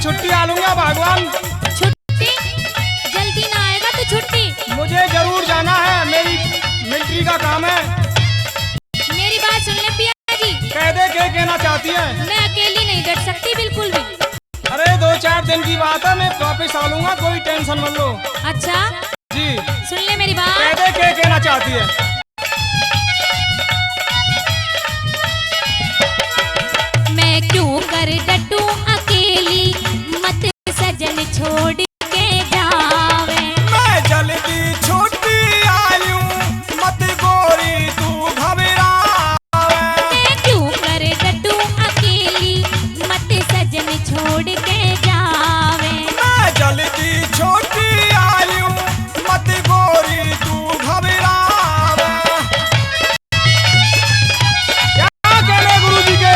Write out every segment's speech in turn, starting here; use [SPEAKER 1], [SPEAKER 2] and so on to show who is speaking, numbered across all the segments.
[SPEAKER 1] छुट्टी आ लूंगा भगवान।
[SPEAKER 2] छुट्टी? जल्दी ना आएगा तो छुट्टी?
[SPEAKER 1] मुझे जरूर जाना है, मेरी मिलिट्री का काम है।
[SPEAKER 2] मेरी बात सुन ले पिया जी।
[SPEAKER 1] कह दे, क्या कहना चाहती है?
[SPEAKER 2] मैं अकेली नहीं डट सकती बिल्कुल भी।
[SPEAKER 1] अरे 2-4 दिन की बात है, मैं वापिस आ लूंगा, कोई टेंशन मत लो।
[SPEAKER 2] अच्छा
[SPEAKER 1] जी
[SPEAKER 2] सुन ले मेरी बात।
[SPEAKER 1] कह दे, क्या कहना चाहती है?
[SPEAKER 2] मैं क्यों कर डटूं अकेली, मत सजन छोड़ के जावे।
[SPEAKER 1] मैं जल्दी छुट्टी आयू, मत गोरी तू घबरावे।
[SPEAKER 2] मैं क्यों कर डटूं अकेली, मत सजन छोड़ के जावे।
[SPEAKER 1] मैं जल्दी छुट्टी आयू, मत गोरी तू घबरावे। क्या कहने गुरुजी के?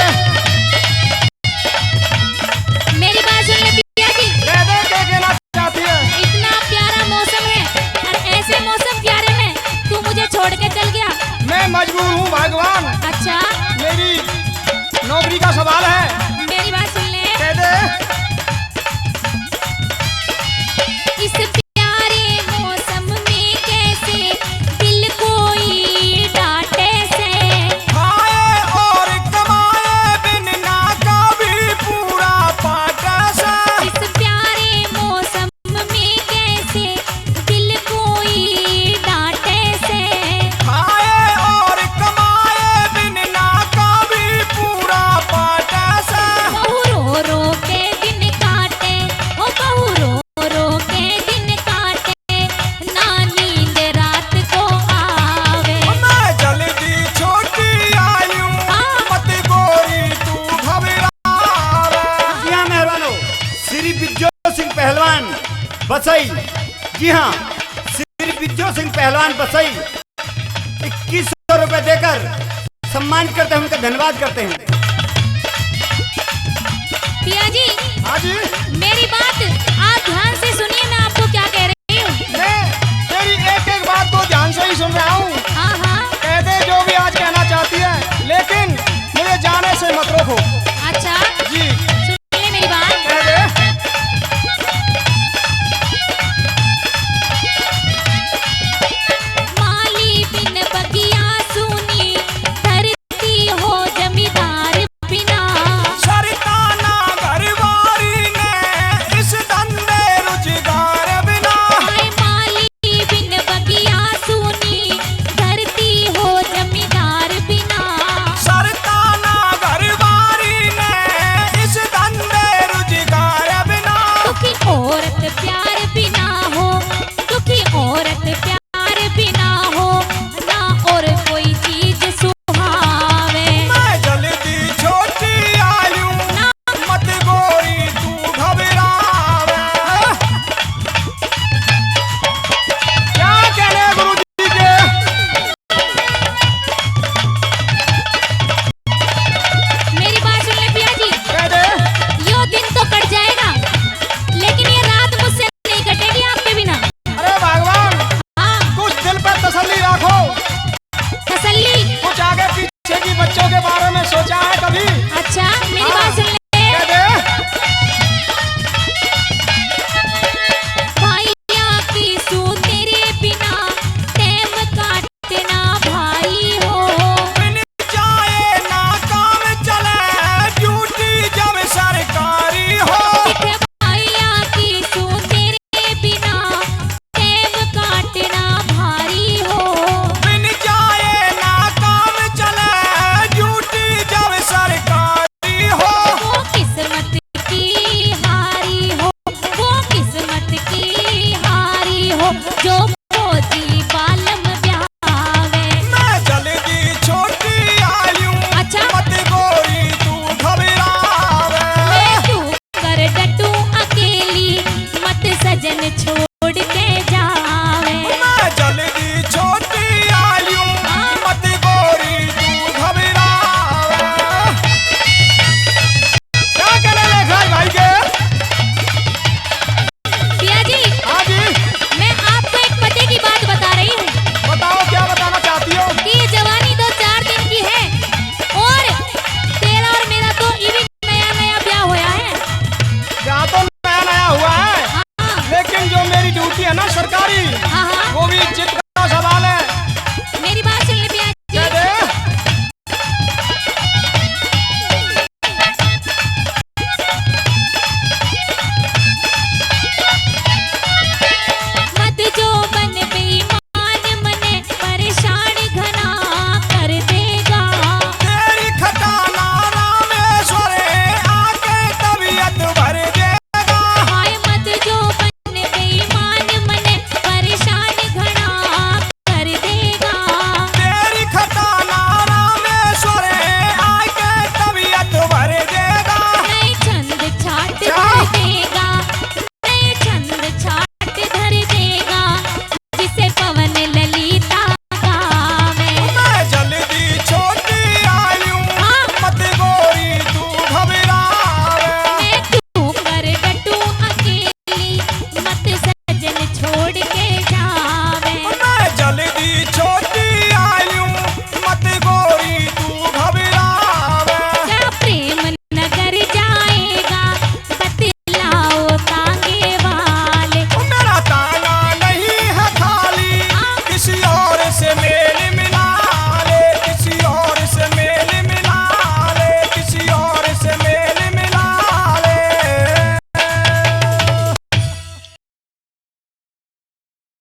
[SPEAKER 2] मेरी बात सुन ले पिया जी।
[SPEAKER 1] कह दे, क्या कहना चाहती है?
[SPEAKER 2] इतना प्यारा मौसम है और ऐसे मौसम प्यारे में तू मुझे छोड़ के चल गया।
[SPEAKER 1] मैं मजबूर हूँ भगवान,
[SPEAKER 2] अच्छा
[SPEAKER 1] मेरी नौकरी का सवाल है।
[SPEAKER 2] मेरी बात सुन ले।
[SPEAKER 1] कह दे।
[SPEAKER 2] इस प्यारे मौसम में कैसे दिल कोई डांटे से।
[SPEAKER 1] खाए और कमाए बिन ना कभी पूरा पाटा सा।
[SPEAKER 2] इस प्यारे मौसम में कैसे दिल कोई डांटे से।
[SPEAKER 1] खाए और कमाए बिन ना कभी पूरा पाटा सा।
[SPEAKER 2] बहू रो रो के दिन काटे, ओ बहू रो रो के दिन काटे, ना नींद रात को आवे।
[SPEAKER 1] मैं जल्दी छोटी आयू, मत गोरी तू घबरावे।
[SPEAKER 3] जी हाँ मेहरबानो, श्री बिज्जो सिंह पहलवान बसई। जी हाँ, श्री बिज्जो सिंह पहलवान बसई 2100 रुपए देकर सम्मानित करते हैं, उनका धन्यवाद करते हैं।
[SPEAKER 2] पिया जी
[SPEAKER 1] हाँ जी,
[SPEAKER 2] मेरी बात आप ध्यान से सुनिए, मैं आपको क्या कह रही हूँ।
[SPEAKER 1] मैं तेरी एक एक बात को ध्यान से ही सुन रहा हूँ।
[SPEAKER 2] हाँ हाँ
[SPEAKER 1] कह दे जो भी आज कहना चाहती है, लेकिन मुझे जाने से मत रोको।